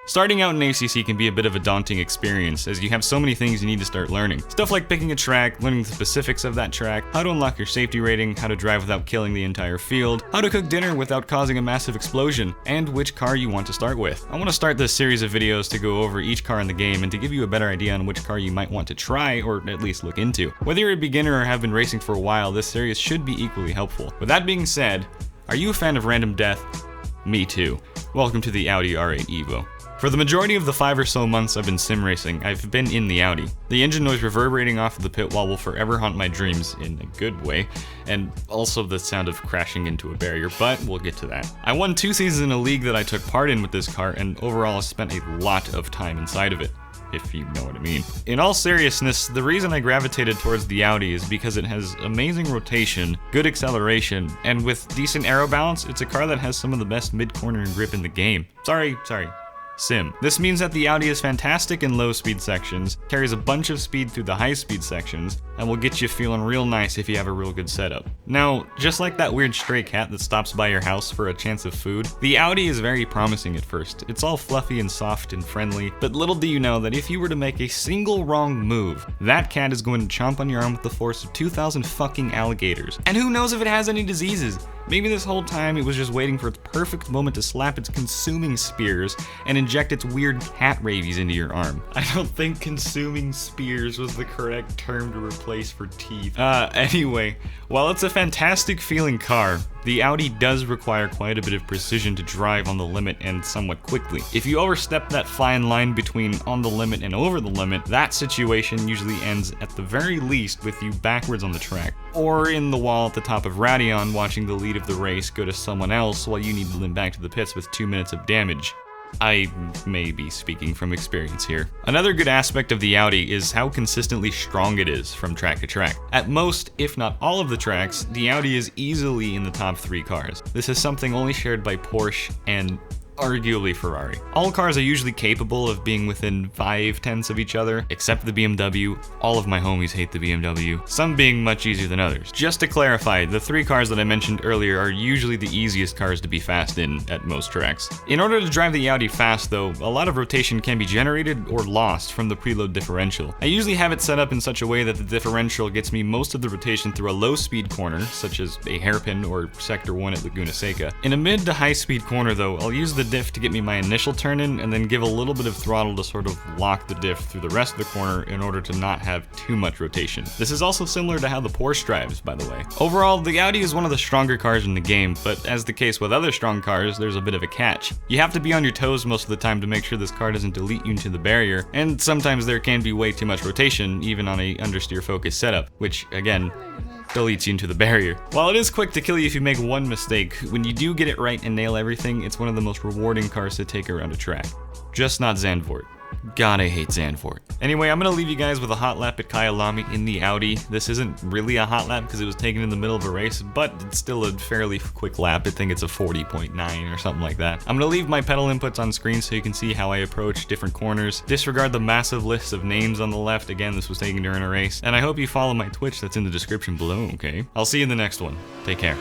Starting out in ACC can be a bit of a daunting experience, as you have so many things you need to start learning. Stuff like picking a track, learning the specifics of that track, how to unlock your safety rating, how to drive without killing the entire field, how to cook dinner without causing a massive explosion, and which car you want to start with. I want to start this series of videos to go over each car in the game and to give you a better idea on which car you might want to try or at least look into. Whether you're a beginner or have been racing for a while, this series should be equally helpful. With that being said, are you a fan of random death? Me too. Welcome to the Audi R8 Evo. For the majority of the 5 or so months I've been sim racing, I've been in the Audi. The engine noise reverberating off of the pit wall will forever haunt my dreams in a good way, and also the sound of crashing into a barrier, but we'll get to that. I won 2 seasons in a league that I took part in with this car, and overall I spent a lot of time inside of it, if you know what I mean. In all seriousness, the reason I gravitated towards the Audi is because it has amazing rotation, good acceleration, and with decent aero balance, it's a car that has some of the best mid-corner grip in the game. Sorry. Sim. This means that the Audi is fantastic in low speed sections, carries a bunch of speed through the high speed sections, and will get you feeling real nice if you have a real good setup. Now, just like that weird stray cat that stops by your house for a chance of food, the Audi is very promising at first. It's all fluffy and soft and friendly, but little do you know that if you were to make a single wrong move, that cat is going to chomp on your arm with the force of 2,000 fucking alligators. And who knows if it has any diseases? Maybe this whole time it was just waiting for its perfect moment to slap its consuming spears and inject its weird cat rabies into your arm. I don't think consuming spears was the correct term to replace for teeth. Anyway, while it's a fantastic feeling car, the Audi does require quite a bit of precision to drive on the limit and somewhat quickly. If you overstep that fine line between on the limit and over the limit, that situation usually ends at the very least with you backwards on the track, or in the wall at the top of Radeon watching the lead of the race go to someone else while you need to limp back to the pits with 2 minutes of damage. I may be speaking from experience here. Another good aspect of the Audi is how consistently strong it is from track to track. At most, if not all of the tracks, the Audi is easily in the top 3 cars. This is something only shared by Porsche and arguably Ferrari. All cars are usually capable of being within 5/10ths of each other, except the BMW. All of my homies hate the BMW, some being much easier than others. Just to clarify, the 3 cars that I mentioned earlier are usually the easiest cars to be fast in at most tracks. In order to drive the Audi fast though, a lot of rotation can be generated or lost from the preload differential. I usually have it set up in such a way that the differential gets me most of the rotation through a low speed corner, such as a hairpin or Sector 1 at Laguna Seca. In a mid to high speed corner though, I'll use the diff to get me my initial turn in and then give a little bit of throttle to sort of lock the diff through the rest of the corner in order to not have too much rotation. This is also similar to how the Porsche drives, by the way. Overall, the Audi is one of the stronger cars in the game, but as the case with other strong cars, there's a bit of a catch. You have to be on your toes most of the time to make sure this car doesn't delete you into the barrier, and sometimes there can be way too much rotation, even on a understeer focused setup, which again, deletes you into the barrier. While it is quick to kill you if you make one mistake, when you do get it right and nail everything, it's one of the most rewarding cars to take around a track. Just not Zandvoort. God, I hate Zandvoort. Anyway, I'm gonna leave you guys with a hot lap at Kyalami in the Audi. This isn't really a hot lap because it was taken in the middle of a race, but it's still a fairly quick lap. I think it's a 40.9 or something like that. I'm gonna leave my pedal inputs on screen so you can see how I approach different corners. Disregard the massive list of names on the left. Again, this was taken during a race. And I hope you follow my Twitch that's in the description below, okay? I'll see you in the next one. Take care.